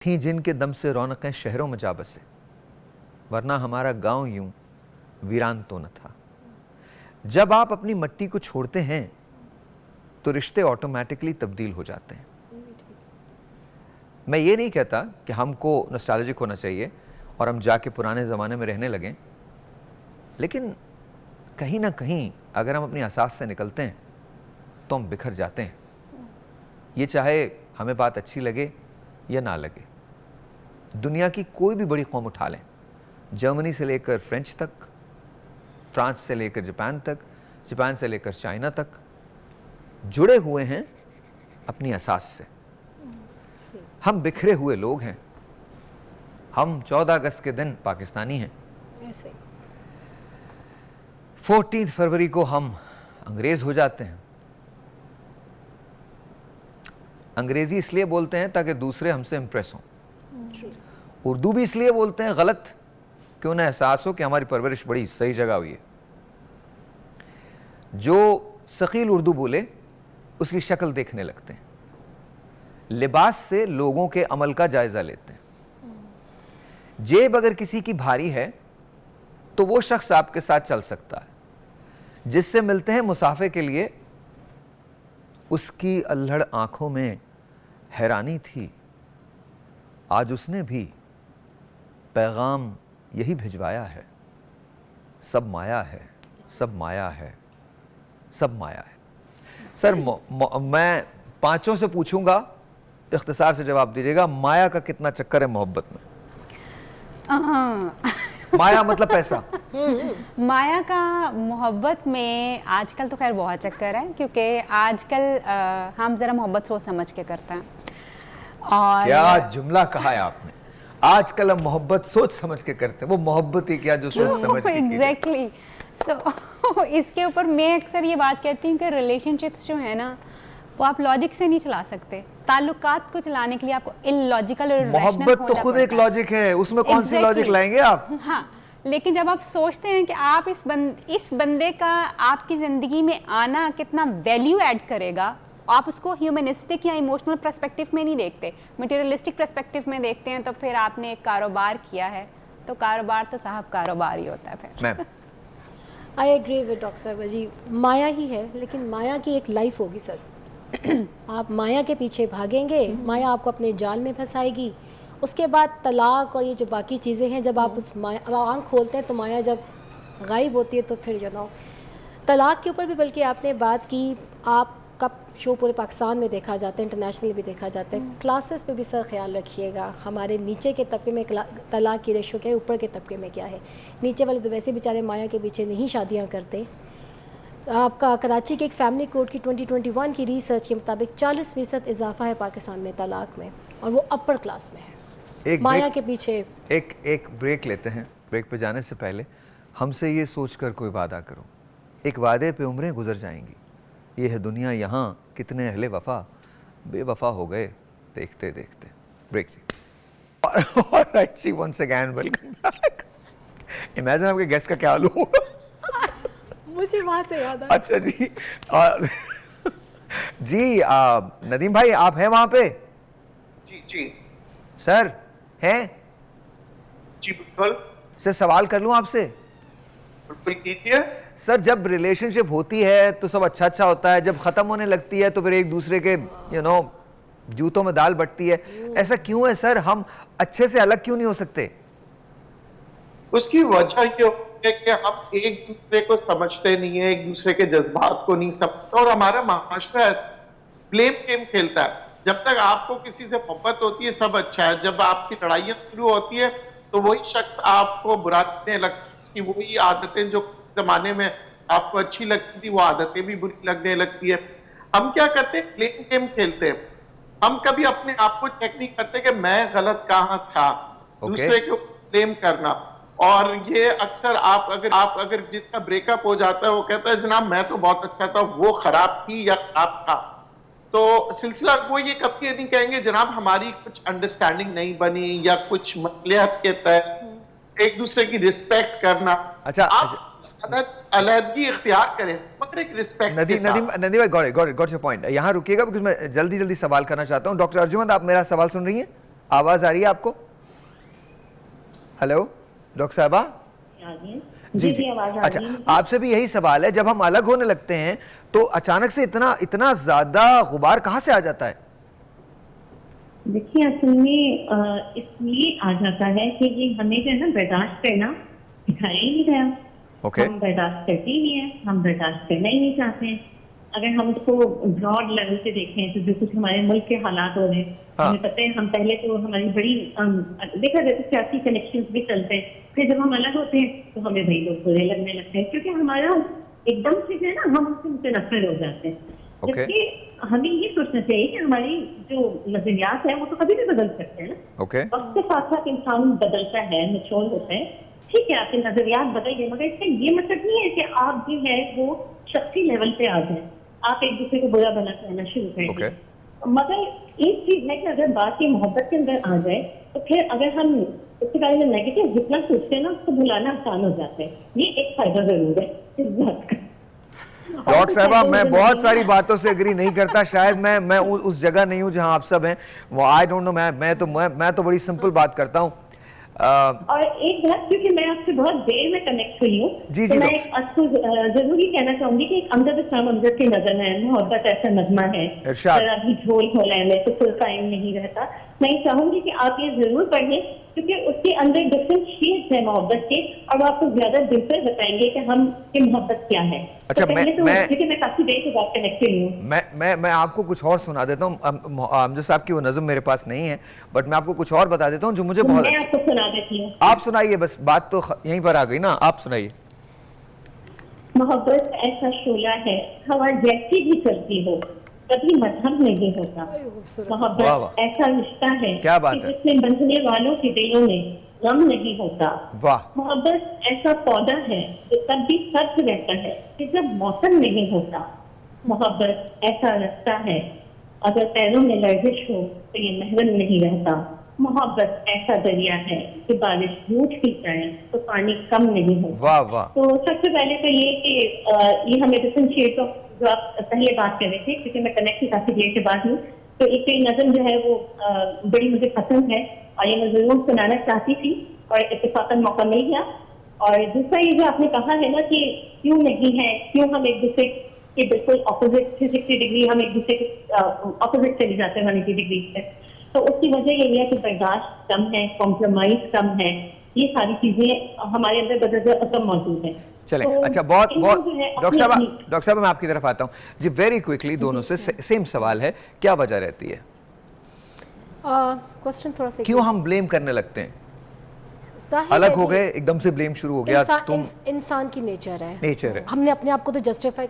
थी जिनके दम से रौनकें शहरों में जा बसे, वरना हमारा गांव यूं वीरान तो न था। जब आप अपनी मट्टी को छोड़ते हैं तो रिश्ते ऑटोमेटिकली तब्दील हो जाते हैं। मैं ये नहीं कहता कि हमको नॉस्टैल्जिक होना चाहिए और हम जाके पुराने ज़माने में रहने लगें, लेकिन कहीं ना कहीं अगर हम अपनी असास से निकलते हैं तो हम बिखर जाते हैं। ये चाहे हमें बात अच्छी लगे या ना लगे। दुनिया की कोई भी बड़ी कौम उठा लें, जर्मनी से लेकर फ्रेंच तक, फ्रांस से लेकर जापान तक, जापान से लेकर चाइना तक, जुड़े हुए हैं अपनी असास से। हम बिखरे हुए लोग हैं। हम 14 अगस्त के दिन पाकिस्तानी हैं, 14 फरवरी को हम अंग्रेज हो जाते हैं। अंग्रेजी इसलिए बोलते हैं ताकि दूसरे हमसे इंप्रेस हों। उर्दू भी इसलिए बोलते हैं गलत कि उन्हें एहसास हो कि हमारी परवरिश बड़ी सही जगह हुई है। जो सकील उर्दू बोले उसकी शक्ल देखने लगते हैं, लिबास से लोगों के अमल का जायजा लेते हैं। जेब अगर किसी की भारी है तो वो शख्स आपके साथ चल सकता है। जिससे मिलते हैं मुसाफे के लिए, उसकी अल्हड़ आंखों में हैरानी थी। आज उसने भी पैगाम यही भिजवाया है, सब माया है, सब माया है, सब माया है। सर मैं पांचों से पूछूंगा, इख्तिसार से जवाब दीजिएगा। माया का कितना चक्कर है मोहब्बत में? माया मतलब पैसा। माया का मोहब्बत में आजकल तो खैर बहुत चक्कर है, क्योंकि आजकल हम जरा मोहब्बत सोच समझ के करते हैं। और क्या जुमला कहा है आपने, आजकल हम मोहब्बत सोच समझ के करते हैं। वो मोहब्बत ही क्या जो सोच समझ के एग्जैक्टली। सो इसके ऊपर मैं अक्सर ये बात कहती हूँ कि रिलेशनशिप्स जो है ना, वो आप लॉजिक से नहीं चला सकते। ताल्लुकात को चलाने के लिए आपको इलॉजिकल और मोहब्बत तो खुद एक लॉजिक है, उसमें कौन सी लॉजिक लाएंगे आप? हाँ, लेकिन जब आप सोचते हैं कि आप इस बंदे का आपकी ज़िंदगी में आना कितना वैल्यू ऐड करेगा, आप उसको ह्यूमनिस्टिक या इमोशनल पर्सपेक्टिव में नहीं देखते, मटेरियलिस्टिक पर्सपेक्टिव में देखते हैं, तो फिर आपने एक कारोबार किया है, तो कारोबार तो साहब कारोबार ही होता है फिर। आई एग्री विद डॉक्टर साहब जी, माया ही है, लेकिन माया की एक लाइफ होगी सर। आप माया के पीछे भागेंगे, माया आपको अपने जाल में फंसाएगी। उसके बाद तलाक और ये जो बाकी चीज़ें हैं, जब आप उस माया, अब आँख खोलते हैं तो माया जब गायब होती है तो फिर यू नो तलाक के ऊपर भी बल्कि आपने बात की। आपका शो पूरे पाकिस्तान में देखा जाता है, इंटरनेशनल भी देखा जाता है। क्लासेस पे भी सर ख्याल रखिएगा, हमारे नीचे के तबके में तलाक की रेशो क्या है, ऊपर के तबके में क्या है। नीचे वाले तो वैसे बेचारे माया के पीछे नहीं शादियाँ करते। आपका कराची के एक फैमिली कोर्ट की 2021 की रिसर्च के मुताबिक 40% इजाफा है पाकिस्तान में तलाक में, और वो अपर क्लास में है। माया के पीछे एक ब्रेक लेते हैं। ब्रेक पे जाने से पहले हमसे ये सोचकर कोई वादा करो, एक वादे पे उम्रें गुजर जाएंगी। ये है दुनिया, यहाँ कितने अहले वफा बेवफा हो गए देखते देखते। ब्रेक जी। ऑलराइट जी, once again welcome back. Imagine आपके गेस्ट का क्या हाल होगा। मुझे वहाँ से याद आया। अच्छा जी। जी नदीम भाई, आप हैं वहाँ पे? जी जी सर हैं? जी बिल्कुल। सर सवाल कर लूँ आपसे? बिल्कुल कीजिए। सर, जब रिलेशनशिप होती है तो सब अच्छा अच्छा होता है, जब खत्म होने लगती है तो फिर एक दूसरे के जूतों में दाल बटती है। ऐसा क्यों है सर? हम अच्छे से अलग क्यों नहीं हो सकते? उसकी वजह ये है कि हम एक दूसरे को समझते नहीं है, एक दूसरे के जज्बात को नहीं समझते, और हमारा माशरा ब्लेम गेम खेलता है। जब तक आपको किसी से मोहब्बत होती है सब अच्छा है, जब आपकी लड़ाइयाँ शुरू होती है तो वही शख्स आपको बुरा लगने लगता है। उसकी वही आदतें जो जमाने में आपको अच्छी लगती थी, वो आदतें भी बुरी लगने लगती है। हम क्या करते हैं? ब्लेम गेम खेलते हैं। हम कभी अपने आप को चेक नहीं करते कि मैं गलत कहाँ था। दूसरे को ब्लेम करना, और ये अक्सर आप अगर जिसका ब्रेकअप हो जाता है वो कहता है जनाब मैं तो बहुत अच्छा था, वो खराब थी या खराब था। तो सिलसिला वो ये कभी नहीं कहेंगे जनाब हमारी कुछ अंडरस्टैंडिंग नहीं बनी या कुछ मसलियत के तहत एक दूसरे की रिस्पेक्ट करना। अच्छा, आप अलहदगी इख्तियार करें मगर एक रिस्पेक्ट। नदीम भाई, गॉट योर पॉइंट। यहाँ रुकिएगा, बिकॉज़ मैं जल्दी सवाल करना चाहता हूँ। डॉक्टर अर्जुमंद, आप मेरा सवाल सुन रही हैं? आवाज आ रही है आपको? हेलो डॉक्टर साहबा? जी जी आवाज आ अच्छा, रही है। आपसे भी यही सवाल है, जब हम अलग होने लगते हैं तो अचानक से इतना इतना ज्यादा गुबार कहाँ से आ जाता है? देखिए असल में इसलिए आ जाता है कि ये हमें जो है ना बर्दाश्त करना सिखाया ही नहीं गया। ओके। हम बर्दाश्त करते ही नहीं है, हम बर्दाश्त करना ही नहीं चाहते हैं। अगर हम इसको ब्रॉड लेवल से देखें तो जो कुछ हमारे मुल्क के हालात हो रहे हैं, हाँ। हमें पता है हम पहले तो हमारी बड़ी देखा जाए तो सियासी कनेक्शन भी चलते हैं, फिर जब हम अलग होते हैं तो हमें वही लोग बुरे लगने लगते हैं, क्योंकि हमारा एकदम से जो है ना हम उससे मुतनफर हो जाते हैं। ओके। जबकि हमें ये सोचना चाहिए कि हमारी जो नजरियात है वो तो कभी भी बदल सकते हैं ना। ओके। वक्त के साथ साथ इंसान बदलता है, मैच्योर होता है। ठीक है, आपके नजरियात बदल गए, मगर इसका ये मतलब नहीं है कि आप जो है वो शख्सी लेवल पे आ जाए, आप एक दूसरे को बुरा भला कहना शुरू कर ओके। दें। मगर एक चीज है कि अगर बात ये मोहब्बत के अंदर आ जाए तो फिर अगर हम उसके बारे में नेगेटिव जितना सोचते हैं ना उसको भुलाना आसान हो जाता है। ये एक फायदा जरूर है इस बात का। डॉक्टर साहबा, मैं बहुत सारी बातों से एग्री नहीं करता, शायद मैं उस जगह नहीं हूं जहां आप सब हैं, वो आई डोंट नो। मैं तो बड़ी सिंपल बात करता हूं। और एक बात, क्योंकि मैं आपसे बहुत देर में कनेक्ट हुई हूँ, जी, तो जी, मैं आपको जरूर ही कहना चाहूंगी कि एक अमजद इस्लाम अमजद की नजर है, मोहब्बत ऐसा नगमा है, इरशाद। जरा भी झोल खोला है में तो फुल टाइम नहीं रहता। मैं चाहूंगी कि आप ये जरूर पढ़ें, क्योंकि उसके अंदर डिफरेंट शेड्स है मोहब्बत के, और वो आपको ज्यादा दिल से बताएंगे कि हम की मोहब्बत क्या है। अच्छा, तो पहले मैं क्योंकि मैं काफी देर के बाद कनेक्ट हुई हूँ। मैं आपको कुछ और सुना देता हूँ। अमजद साहब की वो नज़म मेरे पास नहीं है, बट मैं आपको कुछ और बता देता हूँ जो मुझे बहुत मैं अच्छा। आपको सुना देती हूँ। आप सुनाइए, बस बात तो यहीं पर आ गई ना, आप सुनाइए। मोहब्बत ऐसा शोला है, हवा जैसी भी चलती हो, कभी मजहब नहीं होता। वाह, मोहब्बत वाह। ऐसा रिश्ता है क्या बात कि है। जिसमें बंधने वालों के दिलों में गम नहीं होता। वाह। मोहब्बत ऐसा पौधा है जो तब भी सब्ज रहता है कि जब मौसम नहीं होता। मोहब्बत ऐसा रास्ता है, अगर पैरों में लर्जिश हो तो ये महरम नहीं रहता। मोहब्बत ऐसा दरिया है कि बारिश रूठ भी जाए तो पानी कम नहीं होता। वाह वाह। तो सबसे पहले तो ये कि ये हमें डिफरेंशिएट ऑफ जो आप पहले बात कर रहे थे, क्योंकि मैं कनेक्ट ही काफी देर के बाद हूँ, तो एक तो ये नज़म जो है वो बड़ी मुझे पसंद है और ये मैं जरूर सुनाना चाहती थी और इत्तेफाकन मौका मिल गया। और दूसरा ये जो आपने कहा है ना कि क्यों नहीं है, क्यों हम एक दूसरे के बिल्कुल ऑपोजिट 360 डिग्री हम एक दूसरे के ऑपोजिट चले जाते हैं 180 डिग्री से, तो उसकी वजह यही है कि बर्दाश्त कम है, कॉम्प्रोमाइज कम है, ये सारी चीजें हमारे अंदर बदल कम मौजूद है। चले तो अच्छा, बहुत इनको बहुत जो है डॉक्टर साहब मैं आपकी तरफ आता हूँ जी। वेरी क्विकली दोनों से सेम सवाल है, क्या वजह रहती है, क्वेश्चन थोड़ा सा क्यों हम ब्लेम करने लगते हैं? जाहिर अलग है हो कि गए, एकदम से ब्लेम शुरू हो गया, तुम इंसान की नेचर है। नेचर है। हमने अपने आप को तो जस्टिफाई